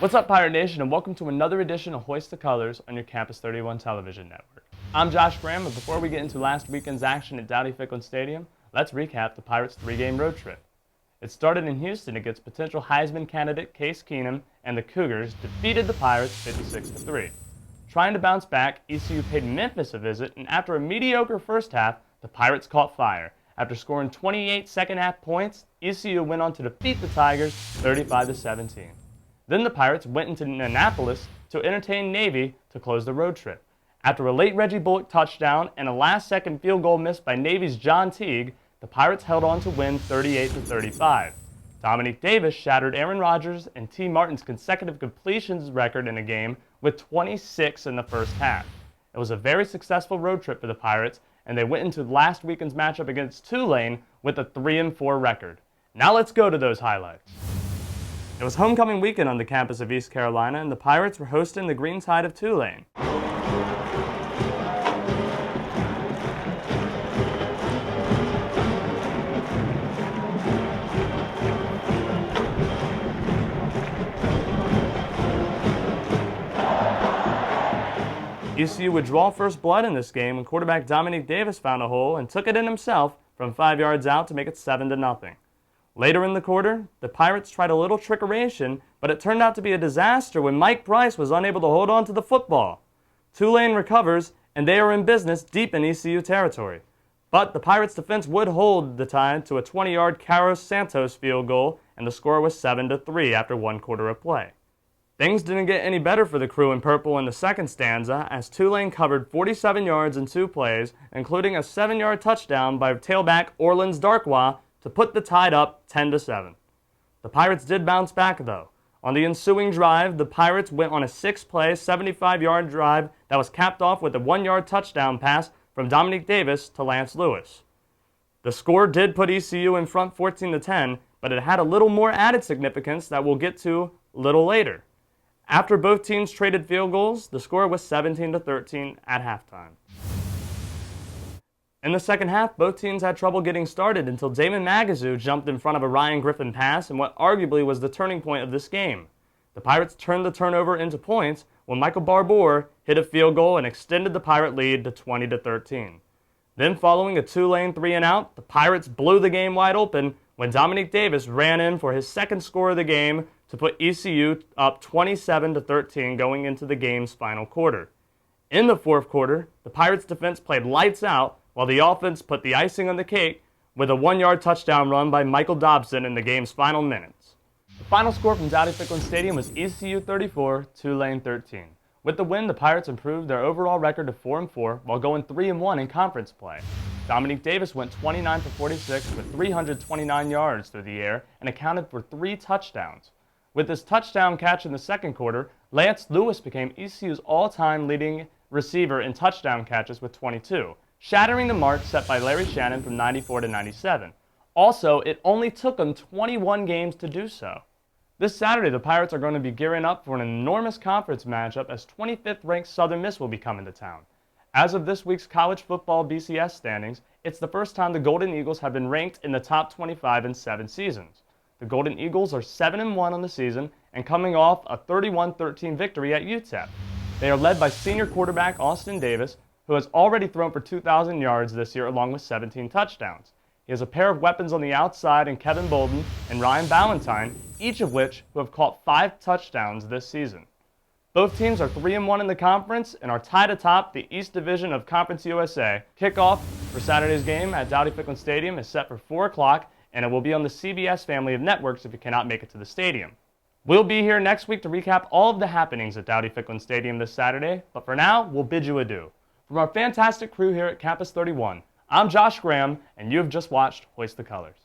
What's up, Pirate Nation, and welcome to another edition of Hoist the Colors on your Campus 31 television network. I'm Josh Graham, and before we get into last weekend's action at Dowdy-Ficklin Stadium, let's recap the Pirates' three-game road trip. It started in Houston against potential Heisman candidate Case Keenum, and the Cougars defeated the Pirates 56-3. Trying to bounce back, ECU paid Memphis a visit, and after a mediocre first half, the Pirates caught fire. After scoring 28 second-half points, ECU went on to defeat the Tigers 35-17. Then the Pirates went into Annapolis to entertain Navy to close the road trip. After a late Reggie Bullock touchdown and a last-second field goal missed by Navy's John Teague, the Pirates held on to win 38-35. Dominique Davis shattered Aaron Rodgers and T. Martin's consecutive completions record in a game with 26 in the first half. It was a very successful road trip for the Pirates, and they went into last weekend's matchup against Tulane with a 3-4 record. Now let's go to those highlights. It was homecoming weekend on the campus of East Carolina, and the Pirates were hosting the Green Tide of Tulane. ECU would draw first blood in this game when quarterback Dominique Davis found a hole and took it in himself from 5 yards out to make it 7-0. Later in the quarter, the Pirates tried a little trickeration, but it turned out to be a disaster when Mike Price was unable to hold on to the football. Tulane recovers, and they are in business deep in ECU territory. But the Pirates' defense would hold the Tide to a 20-yard Carlos Santos field goal, and the score was 7-3 after 1 quarter of play. Things didn't get any better for the crew in purple in the second stanza as Tulane covered 47 yards in 2 plays, including a 7-yard touchdown by tailback Orleans Darkwa to put the Tide up 10-7. The Pirates did bounce back though. On the ensuing drive, the Pirates went on a 6-play, 75-yard drive that was capped off with a 1-yard touchdown pass from Dominique Davis to Lance Lewis. The score did put ECU in front 14-10, but it had a little more added significance that we'll get to a little later. After both teams traded field goals, the score was 17-13 at halftime. In the second half, both teams had trouble getting started until Damon Magazoo jumped in front of a Ryan Griffin pass in what arguably was the turning point of this game. The Pirates turned the turnover into points when Michael Barbour hit a field goal and extended the Pirate lead to 20-13. Then following a Tulane 3-and-out, the Pirates blew the game wide open when Dominique Davis ran in for his second score of the game to put ECU up 27-13 going into the game's final quarter. In the fourth quarter, the Pirates' defense played lights out while the offense put the icing on the cake with a 1-yard touchdown run by Michael Dobson in the game's final minutes. The final score from Dowdy-Ficklin Stadium was ECU 34, Tulane 13. With the win, the Pirates improved their overall record to 4-4 while going 3-1 in conference play. Dominique Davis went 29 for 46 with 329 yards through the air and accounted for 3 touchdowns. With his touchdown catch in the second quarter, Lance Lewis became ECU's all-time leading receiver in touchdown catches with 22, shattering the mark set by Larry Shannon from 94-97. Also, it only took him 21 games to do so. This Saturday, the Pirates are going to be gearing up for an enormous conference matchup as 25th-ranked Southern Miss will be coming to town. As of this week's college football BCS standings, it's the first time the Golden Eagles have been ranked in the top 25 in 7 seasons. The Golden Eagles are 7-1 on the season and coming off a 31-13 victory at UTEP. They are led by senior quarterback Austin Davis, who has already thrown for 2,000 yards this year along with 17 touchdowns. He has a pair of weapons on the outside in Kevin Bolden and Ryan Ballantyne, each of which who have caught 5 touchdowns this season. Both teams are 3-1 in the conference and are tied atop the East Division of Conference USA. Kickoff for Saturday's game at Dowdy-Ficklin Stadium is set for 4 o'clock, and it will be on the CBS family of networks if you cannot make it to the stadium. We'll be here next week to recap all of the happenings at Dowdy-Ficklin Stadium this Saturday, but for now, we'll bid you adieu. From our fantastic crew here at Campus 31, I'm Josh Graham, and you have just watched Hoist the Colors.